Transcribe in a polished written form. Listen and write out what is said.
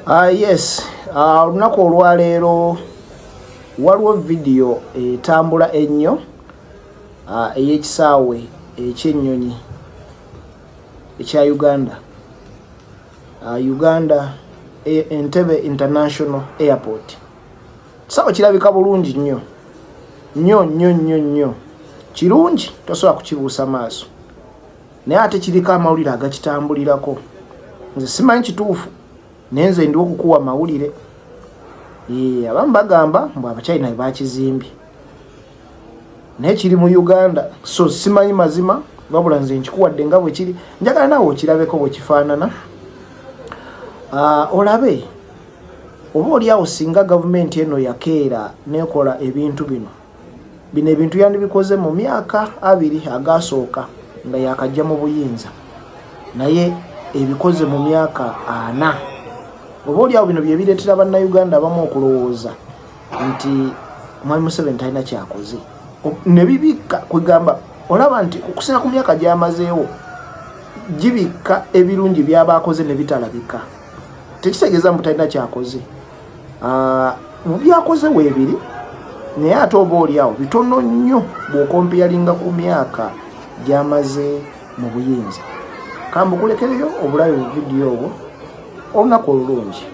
Yes, olunaku olwaleero waliwo video etambula ennyo ey'ekisawe ekyenyonyi ekya Uganda. Uganda Entebbe International Airport. Kisawe kirabika bulungi nnyo. Nnyo. Kirungi tosobola kukibuusa maaso. Naye ate kiriko amawulire agakitambulirako. Nze simanyi kituufu. Nenze ndi okukuwa mawulire. Abamu bagamba mbu Abachina bakizimbye. Naye kiri mu Uganda, so simanyi mazima wabula nze nkikuwadde nga bwe kiri. Njagala naawe okirabeko bwe kifaanana. Olabe oba oliawo singa gavumenti eno yakeera nekola ebintu bino. Bino ebintu yandibikoze mu myaka 2 agasooka nga yakajja mu buyinza. Naye ebikoze mu myaka 4. Oba oliawo bino bye bireetera bannayuganda abamu okulowooza nti Mwami Museveni talina kyakoze. Ne bibikka kwegamba olaba nti okusinga ku myaka gy'amazeewo gibikka ebirungi by'abaakoze ne bitalabika. Tekitegeeza mbu talina kyakoze. Mu byakoze weebiri naye ate oba oliawo bitono nnyo bw'okompeyalinga ku myaka gy'amaze mu buyinza. Kambukulekereyo obulabe mu vidiyo obwo olunaku olulungi.